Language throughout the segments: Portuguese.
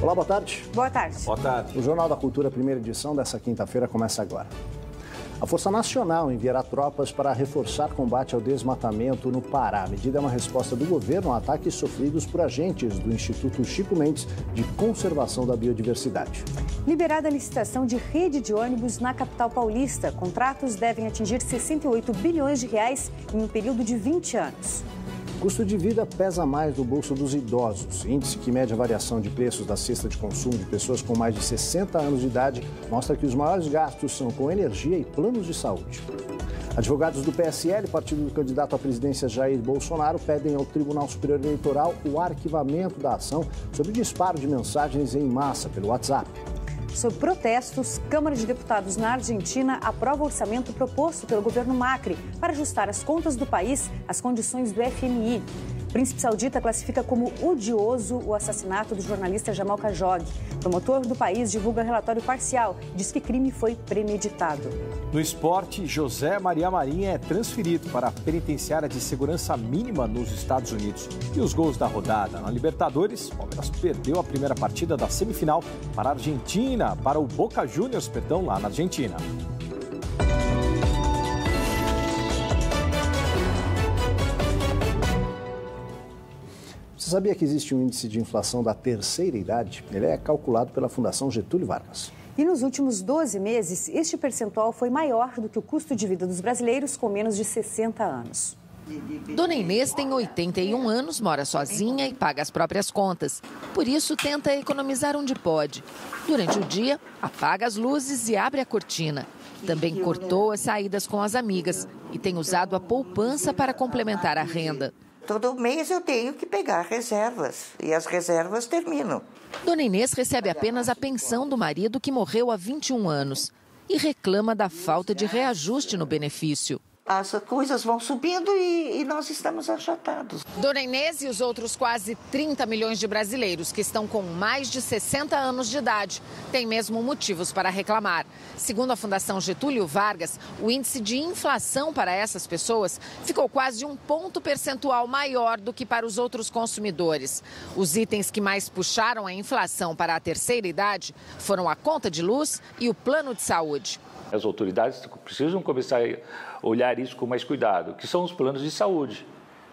Olá, boa tarde. Boa tarde. Boa tarde. O Jornal da Cultura, primeira edição dessa quinta-feira, começa agora. A Força Nacional enviará tropas para reforçar combate ao desmatamento no Pará. A medida é uma resposta do governo a ataques sofridos por agentes do Instituto Chico Mendes de Conservação da Biodiversidade. Liberada a licitação de rede de ônibus na capital paulista. Contratos devem atingir 68 bilhões de reais em um período de 20 anos. O custo de vida pesa mais no bolso dos idosos. O índice que mede a variação de preços da cesta de consumo de pessoas com mais de 60 anos de idade mostra que os maiores gastos são com energia e planos de saúde. Advogados do PSL, partido do candidato à presidência Jair Bolsonaro, pedem ao Tribunal Superior Eleitoral o arquivamento da ação sobre disparo de mensagens em massa pelo WhatsApp. Sob protestos, Câmara de Deputados na Argentina aprova o orçamento proposto pelo governo Macri para ajustar as contas do país às condições do FMI. O príncipe saudita classifica como odioso o assassinato do jornalista Jamal Khashoggi. O promotor do país divulga relatório parcial e diz que crime foi premeditado. No esporte, José Maria Marinho é transferido para a penitenciária de segurança mínima nos Estados Unidos. E os gols da rodada na Libertadores, o Palmeiras perdeu a primeira partida da semifinal para a Argentina, para o Boca Juniors, lá na Argentina. Você sabia que existe um índice de inflação da terceira idade? Ele é calculado pela Fundação Getúlio Vargas. E nos últimos 12 meses, este percentual foi maior do que o custo de vida dos brasileiros com menos de 60 anos. Dona Inês tem 81 anos, mora sozinha e paga as próprias contas. Por isso, tenta economizar onde pode. Durante o dia, apaga as luzes e abre a cortina. Também cortou as saídas com as amigas e tem usado a poupança para complementar a renda. Todo mês eu tenho que pegar reservas e as reservas terminam. Dona Inês recebe apenas a pensão do marido que morreu há 21 anos e reclama da falta de reajuste no benefício. As coisas vão subindo e nós estamos achatados. Dona Inês e os outros quase 30 milhões de brasileiros que estão com mais de 60 anos de idade têm mesmo motivos para reclamar. Segundo a Fundação Getúlio Vargas, o índice de inflação para essas pessoas ficou quase 1 ponto percentual maior do que para os outros consumidores. Os itens que mais puxaram a inflação para a terceira idade foram a conta de luz e o plano de saúde. As autoridades precisam começar a olhar isso com mais cuidado, que são os planos de saúde.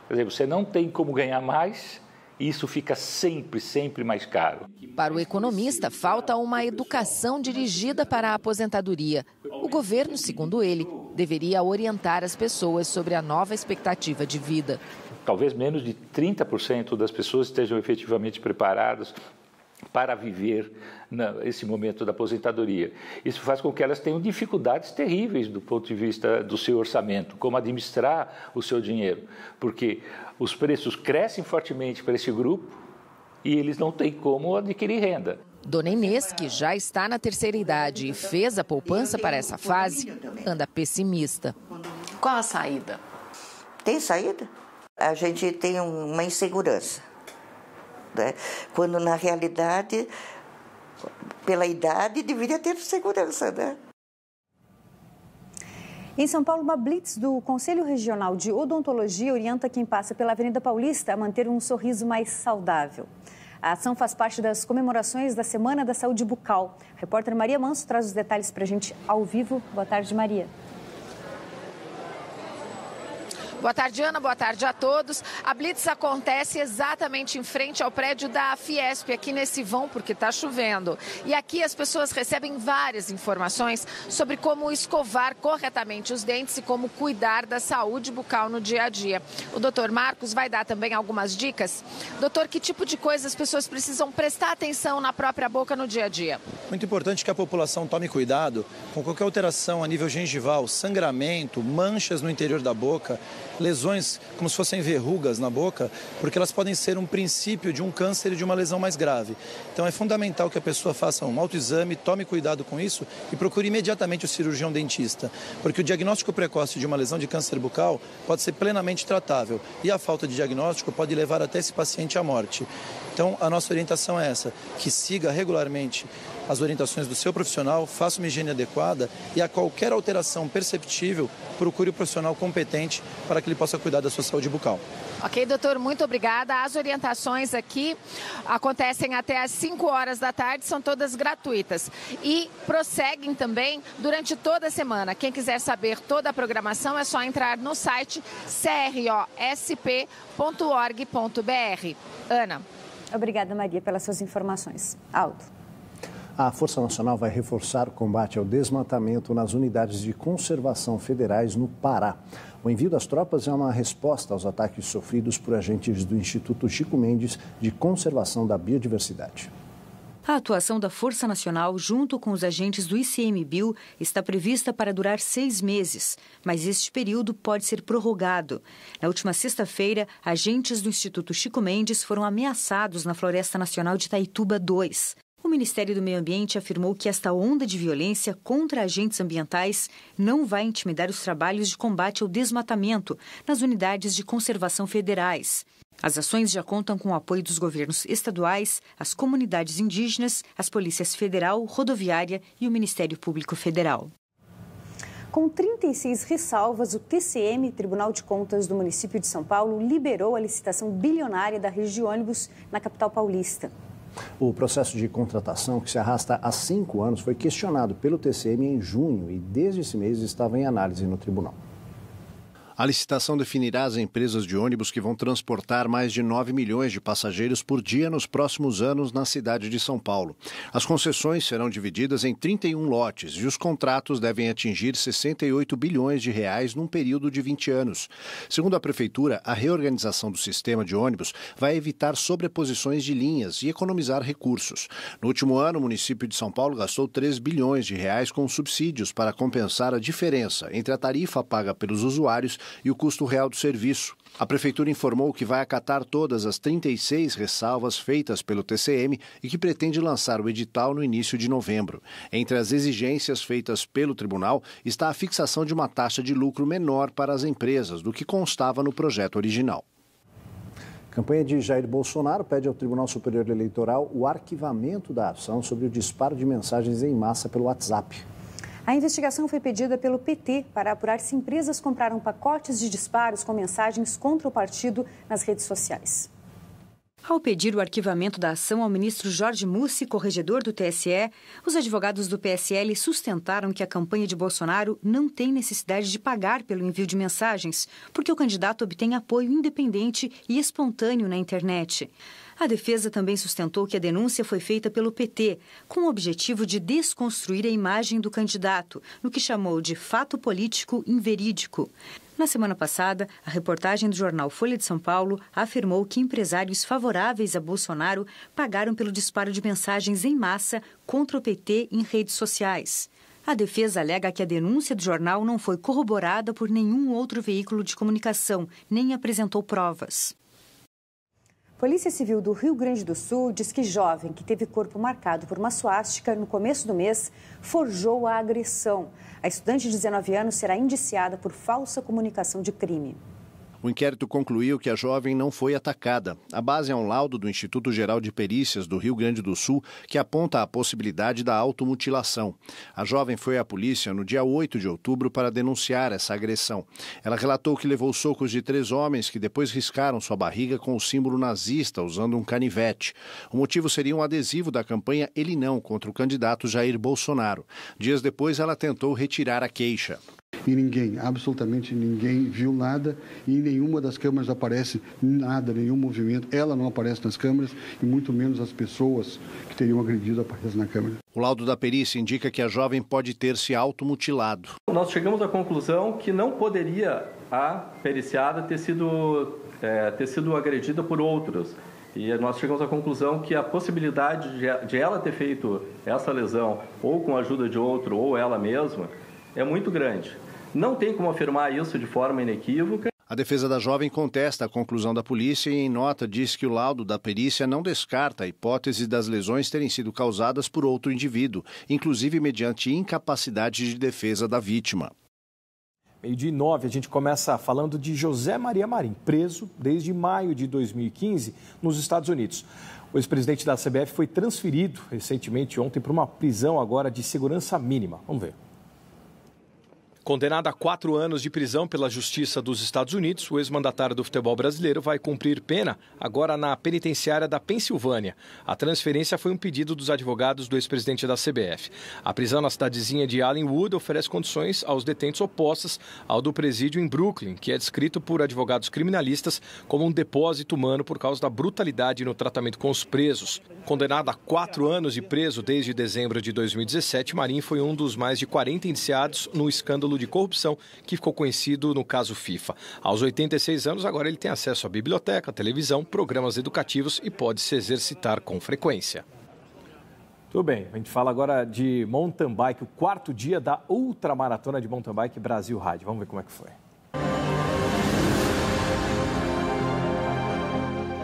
Quer dizer, você não tem como ganhar mais e isso fica sempre mais caro. Para o economista, falta uma educação dirigida para a aposentadoria. O governo, segundo ele, deveria orientar as pessoas sobre a nova expectativa de vida. Talvez menos de 30% das pessoas estejam efetivamente preparadas para viver esse momento da aposentadoria. Isso faz com que elas tenham dificuldades terríveis do ponto de vista do seu orçamento, como administrar o seu dinheiro, porque os preços crescem fortemente para esse grupo e eles não têm como adquirir renda. Dona Inês, que já está na terceira idade e fez a poupança para essa fase, anda pessimista. Qual a saída? Tem saída? A gente tem uma insegurança. Né? Quando, na realidade, pela idade, deveria ter segurança, né? Em São Paulo, uma blitz do Conselho Regional de Odontologia orienta quem passa pela Avenida Paulista a manter um sorriso mais saudável. A ação faz parte das comemorações da Semana da Saúde Bucal. A repórter Maria Manso traz os detalhes para a gente ao vivo. Boa tarde, Maria. Boa tarde, Ana. Boa tarde a todos. A blitz acontece exatamente em frente ao prédio da Fiesp, aqui nesse vão, porque está chovendo. E aqui as pessoas recebem várias informações sobre como escovar corretamente os dentes e como cuidar da saúde bucal no dia a dia. O doutor Marcos vai dar também algumas dicas. Doutor, que tipo de coisa as pessoas precisam prestar atenção na própria boca no dia a dia? Muito importante que a população tome cuidado com qualquer alteração a nível gengival, sangramento, manchas no interior da boca, lesões como se fossem verrugas na boca, porque elas podem ser um princípio de um câncer e de uma lesão mais grave. Então é fundamental que a pessoa faça um autoexame, tome cuidado com isso e procure imediatamente o cirurgião dentista, porque o diagnóstico precoce de uma lesão de câncer bucal pode ser plenamente tratável e a falta de diagnóstico pode levar até esse paciente à morte. Então a nossa orientação é essa, que siga regularmente as orientações do seu profissional, faça uma higiene adequada e a qualquer alteração perceptível, procure o profissional competente para que ele possa cuidar da sua saúde bucal. Ok, doutor, muito obrigada. As orientações aqui acontecem até às 5 horas da tarde, são todas gratuitas. E prosseguem também durante toda a semana. Quem quiser saber toda a programação é só entrar no site crosp.org.br. Ana. Obrigada, Maria, pelas suas informações. Aldo. A Força Nacional vai reforçar o combate ao desmatamento nas unidades de conservação federais no Pará. O envio das tropas é uma resposta aos ataques sofridos por agentes do Instituto Chico Mendes de Conservação da Biodiversidade. A atuação da Força Nacional, junto com os agentes do ICMBio, está prevista para durar 6 meses, mas este período pode ser prorrogado. Na última sexta-feira, agentes do Instituto Chico Mendes foram ameaçados na Floresta Nacional de Itaituba 2. O Ministério do Meio Ambiente afirmou que esta onda de violência contra agentes ambientais não vai intimidar os trabalhos de combate ao desmatamento nas unidades de conservação federais. As ações já contam com o apoio dos governos estaduais, as comunidades indígenas, as polícias federal, rodoviária e o Ministério Público Federal. Com 36 ressalvas, o TCM, Tribunal de Contas do município de São Paulo, liberou a licitação bilionária da rede de ônibus na capital paulista. O processo de contratação, que se arrasta há 5 anos, foi questionado pelo TCM em junho e desde esse mês estava em análise no tribunal. A licitação definirá as empresas de ônibus que vão transportar mais de 9 milhões de passageiros por dia nos próximos anos na cidade de São Paulo. As concessões serão divididas em 31 lotes e os contratos devem atingir 68 bilhões de reais num período de 20 anos. Segundo a Prefeitura, a reorganização do sistema de ônibus vai evitar sobreposições de linhas e economizar recursos. No último ano, o município de São Paulo gastou 3 bilhões de reais com subsídios para compensar a diferença entre a tarifa paga pelos usuários e o custo real do serviço. A Prefeitura informou que vai acatar todas as 36 ressalvas feitas pelo TCM e que pretende lançar o edital no início de novembro. Entre as exigências feitas pelo tribunal está a fixação de uma taxa de lucro menor para as empresas do que constava no projeto original. A campanha de Jair Bolsonaro pede ao Tribunal Superior Eleitoral o arquivamento da ação sobre o disparo de mensagens em massa pelo WhatsApp. A investigação foi pedida pelo PT para apurar se empresas compraram pacotes de disparos com mensagens contra o partido nas redes sociais. Ao pedir o arquivamento da ação ao ministro Jorge Mussi, corregedor do TSE, os advogados do PSL sustentaram que a campanha de Bolsonaro não tem necessidade de pagar pelo envio de mensagens, porque o candidato obtém apoio independente e espontâneo na internet. A defesa também sustentou que a denúncia foi feita pelo PT, com o objetivo de desconstruir a imagem do candidato, no que chamou de fato político inverídico. Na semana passada, a reportagem do jornal Folha de São Paulo afirmou que empresários favoráveis a Bolsonaro pagaram pelo disparo de mensagens em massa contra o PT em redes sociais. A defesa alega que a denúncia do jornal não foi corroborada por nenhum outro veículo de comunicação, nem apresentou provas. Polícia Civil do Rio Grande do Sul diz que jovem que teve corpo marcado por uma suástica no começo do mês forjou a agressão. A estudante de 19 anos será indiciada por falsa comunicação de crime. O inquérito concluiu que a jovem não foi atacada. A base é um laudo do Instituto Geral de Perícias do Rio Grande do Sul que aponta a possibilidade da automutilação. A jovem foi à polícia no dia 8 de outubro para denunciar essa agressão. Ela relatou que levou socos de 3 homens que depois riscaram sua barriga com o símbolo nazista usando um canivete. O motivo seria um adesivo da campanha Ele Não contra o candidato Jair Bolsonaro. Dias depois, ela tentou retirar a queixa. E ninguém, absolutamente ninguém viu nada e em nenhuma das câmeras aparece nada, nenhum movimento. Ela não aparece nas câmeras e muito menos as pessoas que teriam agredido aparecem na câmera. O laudo da perícia indica que a jovem pode ter se automutilado. Nós chegamos à conclusão que não poderia a periciada ter sido agredida por outros. E nós chegamos à conclusão que a possibilidade de ela ter feito essa lesão ou com a ajuda de outro ou ela mesma é muito grande. Não tem como afirmar isso de forma inequívoca. A defesa da jovem contesta a conclusão da polícia e, em nota, diz que o laudo da perícia não descarta a hipótese das lesões terem sido causadas por outro indivíduo, inclusive mediante incapacidade de defesa da vítima. 12:09, a gente começa falando de José Maria Marim, preso desde maio de 2015 nos Estados Unidos. O ex-presidente da CBF foi transferido recentemente ontem para uma prisão agora de segurança mínima. Vamos ver. Condenado a 4 anos de prisão pela Justiça dos Estados Unidos, o ex-mandatário do futebol brasileiro vai cumprir pena agora na penitenciária da Pensilvânia. A transferência foi um pedido dos advogados do ex-presidente da CBF. A prisão na cidadezinha de Allenwood oferece condições aos detentos opostas ao do presídio em Brooklyn, que é descrito por advogados criminalistas como um depósito humano por causa da brutalidade no tratamento com os presos. Condenado a 4 anos de preso desde dezembro de 2017, Marim foi um dos mais de 40 indiciados no escândalo de corrupção que ficou conhecido no caso FIFA. Aos 86 anos, agora ele tem acesso à biblioteca, televisão, programas educativos e pode se exercitar com frequência. Tudo bem, a gente fala agora de mountain bike, o 4º dia da ultramaratona de mountain bike Brasil Ride. Vamos ver como é que foi.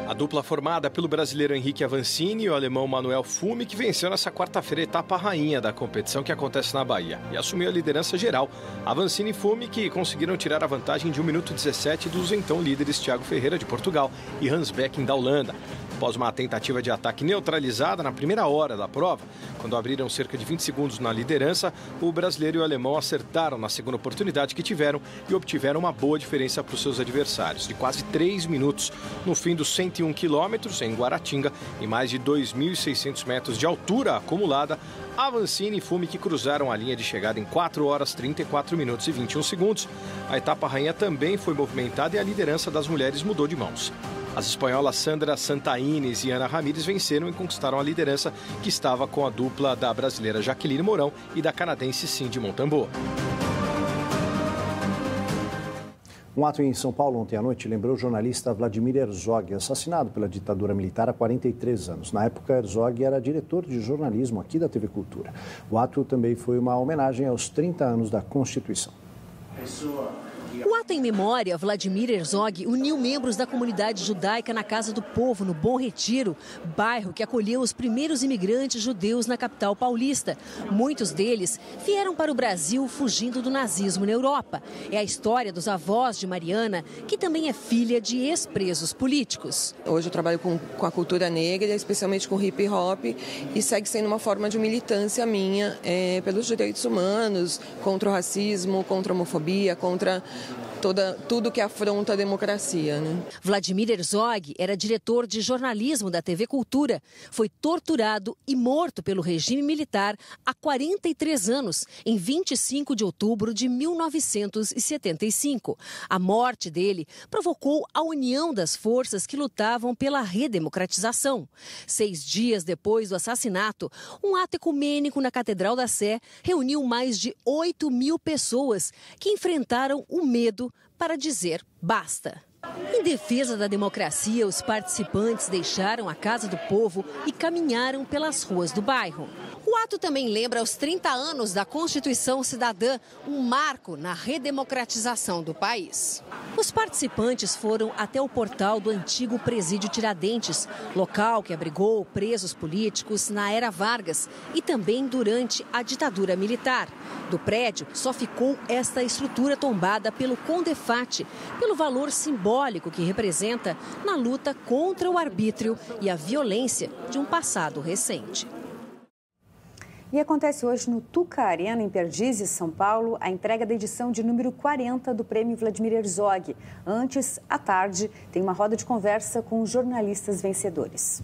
A dupla formada pelo brasileiro Henrique Avancini e o alemão Manuel Fume, que venceu nessa quarta-feira a etapa rainha da competição que acontece na Bahia e assumiu a liderança geral. Avancini e Fume que conseguiram tirar a vantagem de 1 minuto 17 dos então líderes Thiago Ferreira de Portugal e Hans Becken da Holanda. Após uma tentativa de ataque neutralizada na primeira hora da prova, quando abriram cerca de 20 segundos na liderança, o brasileiro e o alemão acertaram na segunda oportunidade que tiveram e obtiveram uma boa diferença para os seus adversários, de quase 3 minutos. No fim dos 101 quilômetros, em Guaratinga, e mais de 2.600 metros de altura acumulada, Avancini e Fume que cruzaram a linha de chegada em 4 horas, 34 minutos e 21 segundos. A etapa rainha também foi movimentada e a liderança das mulheres mudou de mãos. As espanholas Sandra Santaines e Ana Ramírez venceram e conquistaram a liderança, que estava com a dupla da brasileira Jaqueline Mourão e da canadense Cindy Montembeault. Um ato em São Paulo ontem à noite lembrou o jornalista Vladimir Herzog, assassinado pela ditadura militar há 43 anos. Na época, Herzog era diretor de jornalismo aqui da TV Cultura. O ato também foi uma homenagem aos 30 anos da Constituição. O ato em memória a Vladimir Herzog uniu membros da comunidade judaica na Casa do Povo, no Bom Retiro, bairro que acolheu os primeiros imigrantes judeus na capital paulista. Muitos deles vieram para o Brasil fugindo do nazismo na Europa. É a história dos avós de Mariana, que também é filha de ex-presos políticos. Hoje eu trabalho com a cultura negra, especialmente com hip hop, e segue sendo uma forma de militância minha pelos direitos humanos, contra o racismo, contra a homofobia, contra tudo que afronta a democracia, né? Vladimir Herzog era diretor de jornalismo da TV Cultura. Foi torturado e morto pelo regime militar há 43 anos, em 25 de outubro de 1975. A morte dele provocou a união das forças que lutavam pela redemocratização. 6 dias depois do assassinato, um ato ecumênico na Catedral da Sé reuniu mais de 8.000 pessoas que enfrentaram o medo para dizer basta. Em defesa da democracia, os participantes deixaram a Casa do Povo e caminharam pelas ruas do bairro. O ato também lembra os 30 anos da Constituição Cidadã, um marco na redemocratização do país. Os participantes foram até o portal do antigo presídio Tiradentes, local que abrigou presos políticos na era Vargas e também durante a ditadura militar. Do prédio só ficou esta estrutura tombada pelo Condefat, pelo valor simbólico que representa na luta contra o arbítrio e a violência de um passado recente. E acontece hoje no Tuca Arena, em Perdizes, São Paulo, a entrega da edição de número 40 do Prêmio Vladimir Herzog. Antes, à tarde, tem uma roda de conversa com os jornalistas vencedores.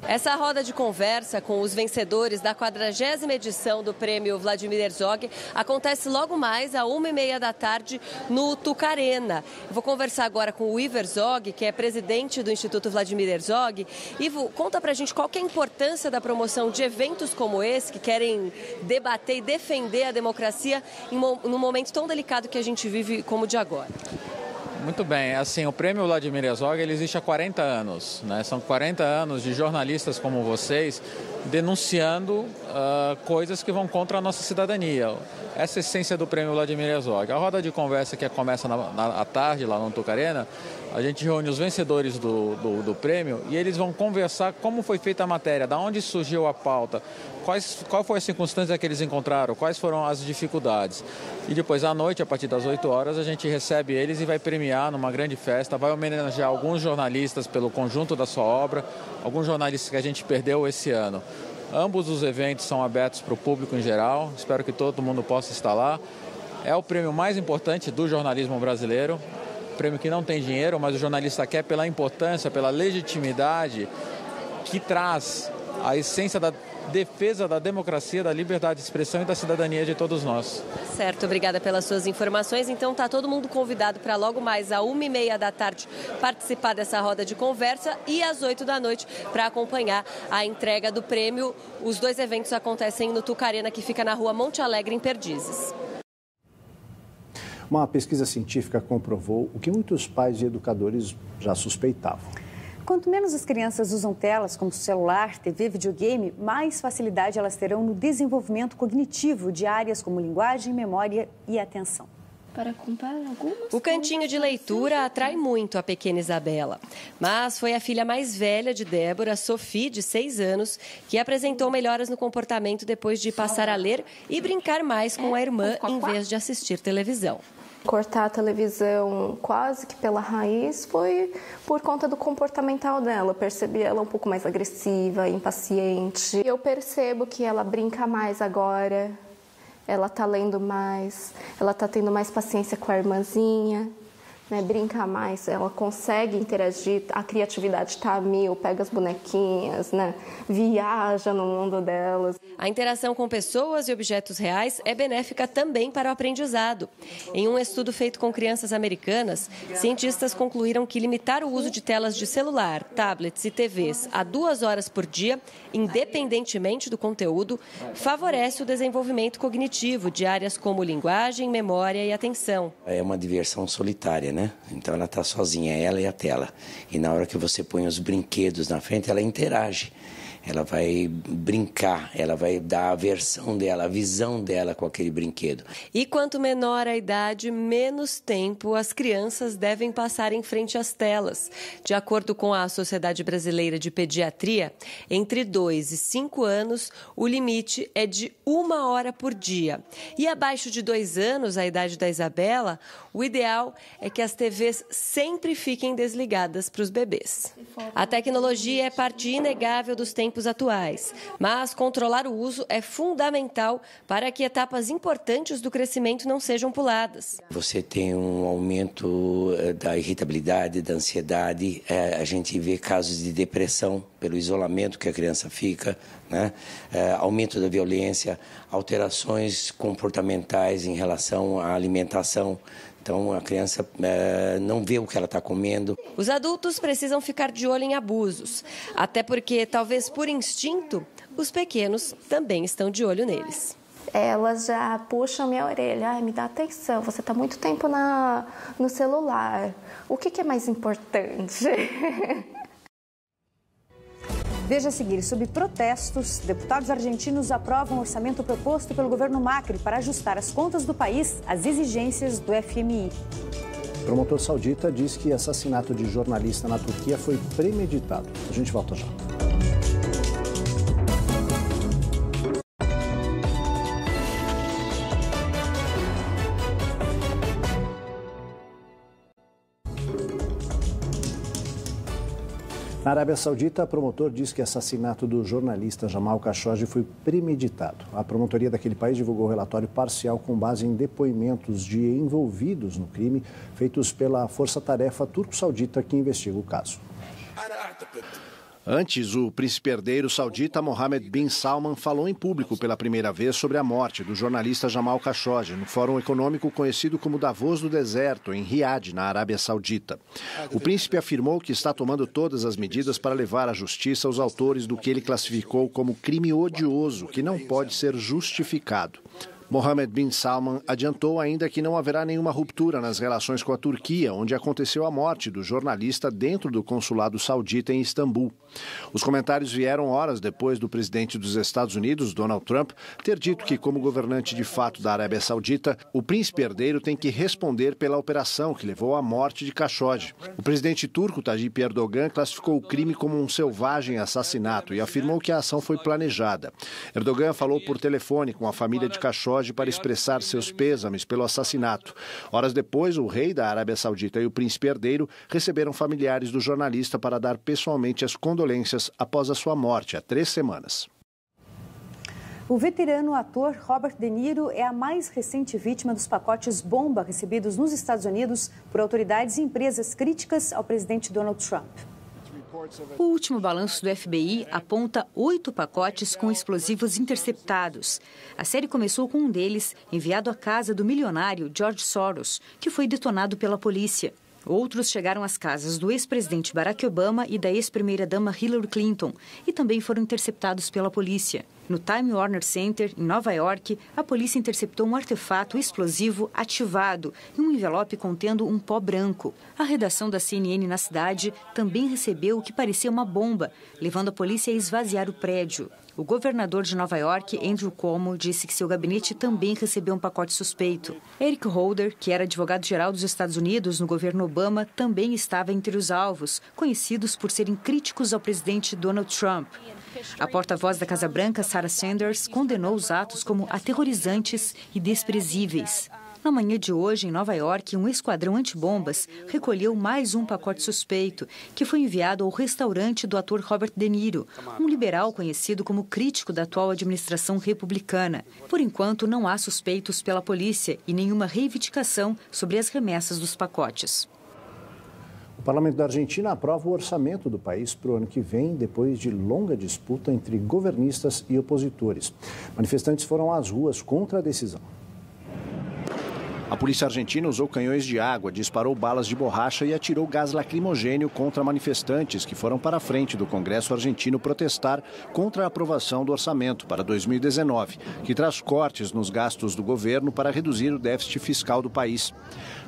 Essa roda de conversa com os vencedores da 40ª edição do Prêmio Vladimir Herzog acontece logo mais às 1h30 da tarde no Tuca Arena. Eu vou conversar agora com o Ivo Herzog, que é presidente do Instituto Vladimir Herzog. Ivo, conta pra gente qual que é a importância da promoção de eventos como esse, que querem debater e defender a democracia num momento tão delicado que a gente vive como o de agora. Muito bem, assim, o Prêmio Vladimir Herzog ele existe há 40 anos, né? São 40 anos de jornalistas como vocês denunciando coisas que vão contra a nossa cidadania. Essa é a essência do prêmio Vladimir Herzog. A roda de conversa que começa à tarde, lá no Tucarena, a gente reúne os vencedores do prêmio e eles vão conversar como foi feita a matéria, da onde surgiu a pauta, qual foi a circunstância que eles encontraram, quais foram as dificuldades. E depois, à noite, a partir das 8 horas, a gente recebe eles e vai premiar numa grande festa, vai homenagear alguns jornalistas pelo conjunto da sua obra, alguns jornalistas que a gente perdeu esse ano. Ambos os eventos são abertos para o público em geral, espero que todo mundo possa estar lá. É o prêmio mais importante do jornalismo brasileiro, prêmio que não tem dinheiro, mas o jornalista quer pela importância, pela legitimidade que traz a essência da defesa da democracia, da liberdade de expressão e da cidadania de todos nós. Certo, obrigada pelas suas informações. Então está todo mundo convidado para logo mais às 1h30 da tarde participar dessa roda de conversa e às 8 da noite para acompanhar a entrega do prêmio. Os dois eventos acontecem no Tucarena, que fica na rua Monte Alegre, em Perdizes. Uma pesquisa científica comprovou o que muitos pais e educadores já suspeitavam. Quanto menos as crianças usam telas como celular, TV, videogame, mais facilidade elas terão no desenvolvimento cognitivo de áreas como linguagem, memória e atenção. Para comprar algumas. O cantinho de leitura atrai muito a pequena Isabela. Mas foi a filha mais velha de Débora, Sophie, de 6 anos, que apresentou melhoras no comportamento depois de passar a ler e brincar mais com a irmã em vez de assistir televisão. Cortar a televisão quase que pela raiz foi por conta do comportamental dela. Eu percebi ela um pouco mais agressiva, impaciente. Eu percebo que ela brinca mais agora, ela está lendo mais, ela está tendo mais paciência com a irmãzinha, né? Brinca mais, ela consegue interagir, a criatividade está a mil, pega as bonequinhas, né? Viaja no mundo delas. A interação com pessoas e objetos reais é benéfica também para o aprendizado. Em um estudo feito com crianças americanas, cientistas concluíram que limitar o uso de telas de celular, tablets e TVs a 2 horas por dia, independentemente do conteúdo, favorece o desenvolvimento cognitivo de áreas como linguagem, memória e atenção. É uma diversão solitária, né? Então ela está sozinha, ela e a tela. E na hora que você põe os brinquedos na frente, ela interage. Ela vai brincar, ela vai dar a versão dela, a visão dela com aquele brinquedo. E quanto menor a idade, menos tempo as crianças devem passar em frente às telas. De acordo com a Sociedade Brasileira de Pediatria, entre 2 e 5 anos, o limite é de 1 hora por dia. E abaixo de 2 anos, a idade da Isabela, o ideal é que as TVs sempre fiquem desligadas para os bebês. A tecnologia é parte inegável dos tempos atuais, mas controlar o uso é fundamental para que etapas importantes do crescimento não sejam puladas. Você tem um aumento da irritabilidade, da ansiedade, a gente vê casos de depressão pelo isolamento que a criança fica, né? Aumento da violência, alterações comportamentais em relação à alimentação. Então, a criança não vê o que ela está comendo. Os adultos precisam ficar de olho em abusos, até porque, talvez por instinto, os pequenos também estão de olho neles. Elas já puxam minha orelha. Ai, me dá atenção, você está muito tempo no celular. O que é mais importante? Veja a seguir, sob protestos, deputados argentinos aprovam o orçamento proposto pelo governo Macri para ajustar as contas do país às exigências do FMI. O promotor saudita diz que assassinato de jornalista na Turquia foi premeditado. A gente volta já. Na Arábia Saudita, promotor diz que o assassinato do jornalista Jamal Khashoggi foi premeditado. A promotoria daquele país divulgou um relatório parcial com base em depoimentos de envolvidos no crime feitos pela força-tarefa turco-saudita que investiga o caso. Antes, o príncipe herdeiro saudita Mohammed bin Salman falou em público pela primeira vez sobre a morte do jornalista Jamal Khashoggi no fórum econômico conhecido como Davos do Deserto, em Riad, na Arábia Saudita. O príncipe afirmou que está tomando todas as medidas para levar à justiça os autores do que ele classificou como crime odioso, que não pode ser justificado. Mohammed bin Salman adiantou ainda que não haverá nenhuma ruptura nas relações com a Turquia, onde aconteceu a morte do jornalista dentro do consulado saudita em Istambul. Os comentários vieram horas depois do presidente dos Estados Unidos, Donald Trump, ter dito que, como governante de fato da Arábia Saudita, o príncipe herdeiro tem que responder pela operação que levou à morte de Khashoggi. O presidente turco, Tayyip Erdogan, classificou o crime como um selvagem assassinato e afirmou que a ação foi planejada. Erdogan falou por telefone com a família de Khashoggi para expressar seus pêsames pelo assassinato. Horas depois, o rei da Arábia Saudita e o príncipe herdeiro receberam familiares do jornalista para dar pessoalmente as condolências após a sua morte há 3 semanas. O veterano ator Robert De Niro é a mais recente vítima dos pacotes bomba recebidos nos Estados Unidos por autoridades e empresas críticas ao presidente Donald Trump. O último balanço do FBI aponta 8 pacotes com explosivos interceptados. A série começou com um deles, enviado à casa do milionário George Soros, que foi detonado pela polícia. Outros chegaram às casas do ex-presidente Barack Obama e da ex-primeira-dama Hillary Clinton e também foram interceptados pela polícia. No Time Warner Center, em Nova York, a polícia interceptou um artefato explosivo ativado e um envelope contendo um pó branco. A redação da CNN na cidade também recebeu o que parecia uma bomba, levando a polícia a esvaziar o prédio. O governador de Nova York, Andrew Cuomo, disse que seu gabinete também recebeu um pacote suspeito. Eric Holder, que era advogado-geral dos Estados Unidos no governo Obama, também estava entre os alvos, conhecidos por serem críticos ao presidente Donald Trump. A porta-voz da Casa Branca, Sarah Sanders, condenou os atos como aterrorizantes e desprezíveis. Na manhã de hoje, em Nova York, um esquadrão antibombas recolheu mais um pacote suspeito, que foi enviado ao restaurante do ator Robert De Niro, um liberal conhecido como crítico da atual administração republicana. Por enquanto, não há suspeitos pela polícia e nenhuma reivindicação sobre as remessas dos pacotes. O Parlamento da Argentina aprova o orçamento do país para o ano que vem, depois de longa disputa entre governistas e opositores. Manifestantes foram às ruas contra a decisão. A polícia argentina usou canhões de água, disparou balas de borracha e atirou gás lacrimogênio contra manifestantes que foram para a frente do Congresso argentino protestar contra a aprovação do orçamento para 2019, que traz cortes nos gastos do governo para reduzir o déficit fiscal do país.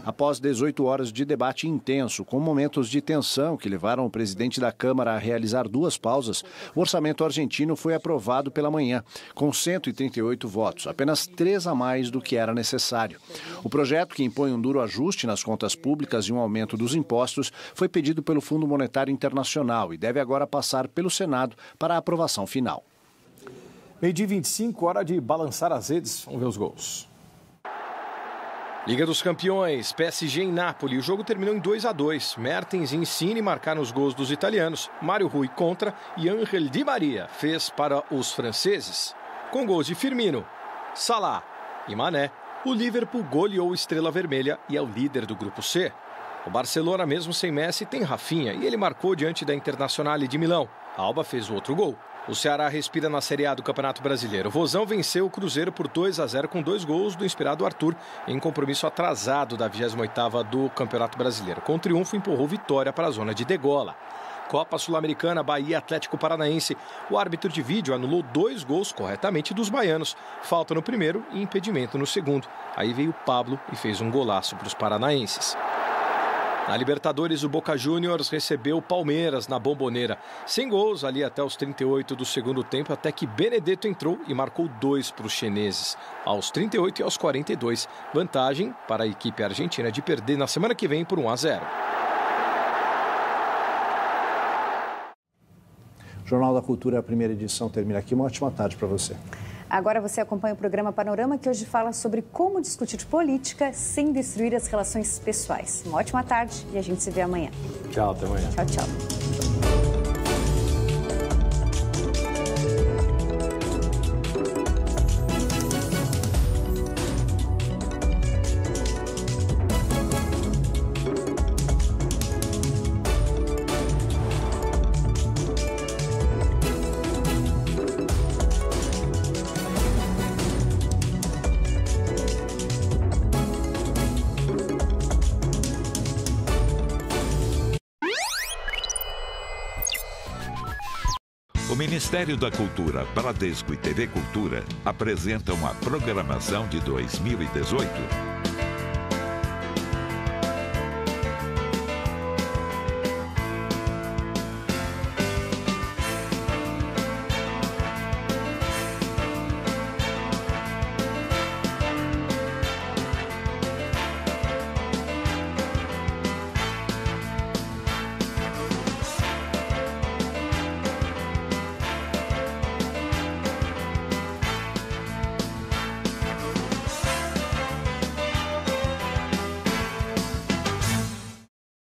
Após 18 horas de debate intenso, com momentos de tensão que levaram o presidente da Câmara a realizar 2 pausas, o orçamento argentino foi aprovado pela manhã, com 138 votos, apenas 3 a mais do que era necessário. O projeto, que impõe um duro ajuste nas contas públicas e um aumento dos impostos, foi pedido pelo Fundo Monetário Internacional e deve agora passar pelo Senado para a aprovação final. 12h25, hora de balançar as redes. Vamos ver os gols. Liga dos Campeões, PSG em Nápoles. O jogo terminou em 2-2. Mertens e Insigne marcaram os gols dos italianos. Mário Rui contra e Ángel Di Maria fez para os franceses. Com gols de Firmino, Salah e Mané, o Liverpool goleou Estrela Vermelha e é o líder do Grupo C. O Barcelona, mesmo sem Messi, tem Rafinha e ele marcou diante da Internazionale de Milão. A Alba fez o outro gol. O Ceará respira na Série A do Campeonato Brasileiro. O Vozão venceu o Cruzeiro por 2-0 com 2 gols do inspirado Arthur em compromisso atrasado da 28ª do Campeonato Brasileiro. Com triunfo, empurrou Vitória para a zona de degola. Copa Sul-Americana, Bahia e Atlético Paranaense. O árbitro de vídeo anulou 2 gols corretamente dos baianos. Falta no primeiro e impedimento no segundo. Aí veio o Pablo e fez um golaço para os paranaenses. Na Libertadores, o Boca Juniors recebeu o Palmeiras na Bombonera. Sem gols ali até os 38 do segundo tempo, até que Benedetto entrou e marcou 2 para os chineses. Aos 38 e aos 42, vantagem para a equipe argentina de perder na semana que vem por 1-0. O Jornal da Cultura, a primeira edição, termina aqui. Uma ótima tarde para você. Agora você acompanha o programa Panorama, que hoje fala sobre como discutir política sem destruir as relações pessoais. Uma ótima tarde e a gente se vê amanhã. Tchau, até amanhã. Tchau, tchau. Ministério da Cultura, Bradesco e TV Cultura apresentam a programação de 2018.